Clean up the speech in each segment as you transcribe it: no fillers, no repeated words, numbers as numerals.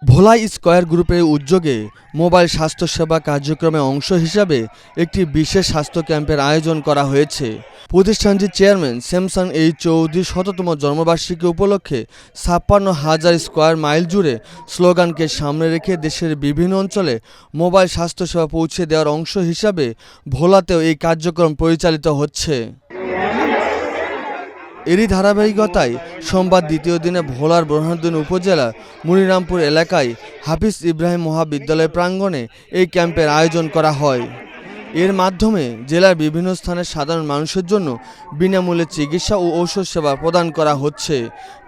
ভোলা square গ্রুপের উদ্যোগে mobile স্বাস্থ্যসেবা কার্যক্রমের অংশ হিসাবে একটি বিশেষ স্বাস্থ্য ক্যাম্পের আয়োজন করা হয়েছে। প্রতিষ্ঠানটির চেয়ারম্যান স্যামসান এইচ চৌধুরীর শততম জন্মবার্ষিকী উপলক্ষে ৫৬,০০০ স্কয়ার মাইল জুড়ে স্লোগানকে সামনে রেখে দেশের বিভিন্ন অঞ্চলে মোবাইল স্বাস্থ্যসেবা পৌঁছে দেওয়ার অংশ হিসাবে ভোলাতেও এই কার্যক্রম পরিচালিত হচ্ছে। এরই ধারাবাহিকতায় সোমবার দ্বিতীয় দিনে ভোলার বোরহানুদ্দিন উপজেলা মনিরামপুর এলাকায় হাফিজ ইব্রাহিম মহাবিদ্যালয় প্রাঙ্গণে এই ক্যাম্পের আয়োজন করা হয়। এর মাধ্যমে জেলার বিভিন্ন স্থানের সাধারণ মানুষের জন্য বিনামূল্যে চিকিৎসা ও ঔষধ সেবা প্রদান করা হচ্ছে।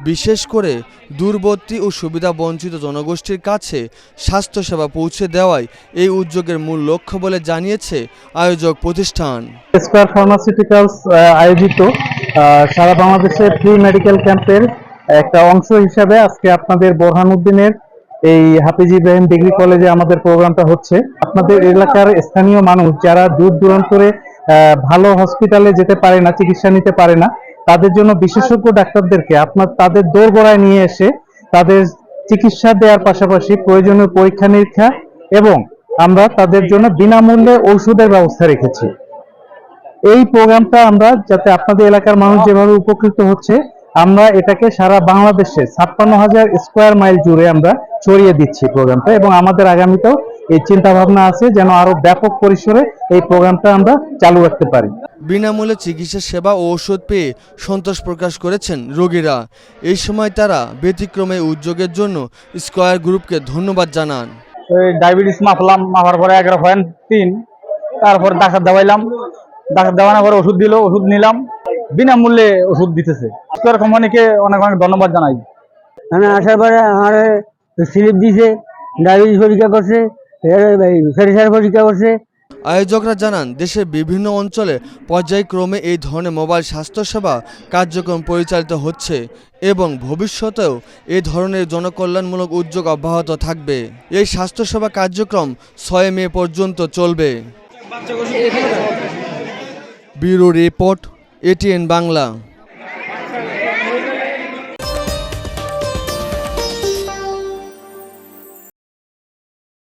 বিশেষ করে দূরবর্তী ও সুবিধা বঞ্চিত জনগোষ্ঠীর কাছে স্বাস্থ্যসেবা পৌঁছে দেওয়াই এই উদ্যোগের মূল লক্ষ্য বলে জানিয়েছে আয়োজক প্রতিষ্ঠান। স্কয়ার ফার্মাসিউটিক্যালস আয়োজিত সারা বাংলাদেশে ফ্রি মেডিকেল ক্যাম্পের একটা অংশ হিসাবে আজকে আপনাদের বোরহানুদ্দিনের এই হাফিজ ইব্রাহিম ডিগ্রি কলেজে আমাদের প্রোগ্রামটা হচ্ছে। আপনাদের এলাকার স্থানীয় মানুষ যারা দূর দূরান্তরে ভালো হসপিটালে যেতে পারে না, চিকিৎসা নিতে পারে না, তাদের জন্য বিশেষজ্ঞ ডাক্তারদেরকে তাদের দোরগোড়ায় নিয়ে এসে তাদের চিকিৎসা দেওয়ার পাশাপাশি প্রয়োজনীয় পরীক্ষা নিরীক্ষা এবং আমরা তাদের জন্য বিনামূল্যে ঔষধের ব্যবস্থা রেখেছি। এই প্রোগ্রামটা আমরা যাতে আপনাদের এলাকার মানুষ যেভাবে উপকৃত হচ্ছে, আমরা এটাকে সারা বাংলাদেশে ৫৬,০০০ স্কয়ার মাইল জুড়ে আমরা ছড়িয়ে দিচ্ছি প্রোগ্রামটা, এবং আমাদের আগামীতেও এই চিন্তা ভাবনা আছে যেন আরো ব্যাপক পরিসরে এই প্রোগ্রামটা আমরা চালু রাখতে পারি। বিনামূল্যে চিকিৎসা সেবা ও ওষুধ পেয়ে সন্তোষ প্রকাশ করেছেন রোগীরা। এই সময় তারা ব্যতিক্রমে উদ্যোগের জন্য স্কয়ার গ্রুপকে ধন্যবাদ জানান। ডায়াবেটিস মাপার পরে 11.3, তারপর ডাক্তার দেওয়াইলাম, ডাক্তার দেওয়ানোর পরে ওষুধ দিল, ওষুধ নিলাম, বিনামূল্যে ওষুধ দিতেছে। স্কয়ার কোম্পানিকে অনেক অনেক ধন্যবাদ জানাই। আমি আসার পরে আমার স্লিপ দিছে, ডায়াবেটিস পরীক্ষা করছে, প্রেসার পরীক্ষা করছে। আয়োজকরা জানান, দেশের বিভিন্ন অঞ্চলে পর্যায়ক্রমে এই ধরনের মোবাইল স্বাস্থ্যসেবা কার্যক্রম পরিচালিত হচ্ছে এবং ভবিষ্যতেও এই ধরনের জনকল্যাণমূলক উদ্যোগ অব্যাহত থাকবে। এই স্বাস্থ্যসেবা কার্যক্রম ৬ মে পর্যন্ত চলবে। Bureau report, ATN Bangla.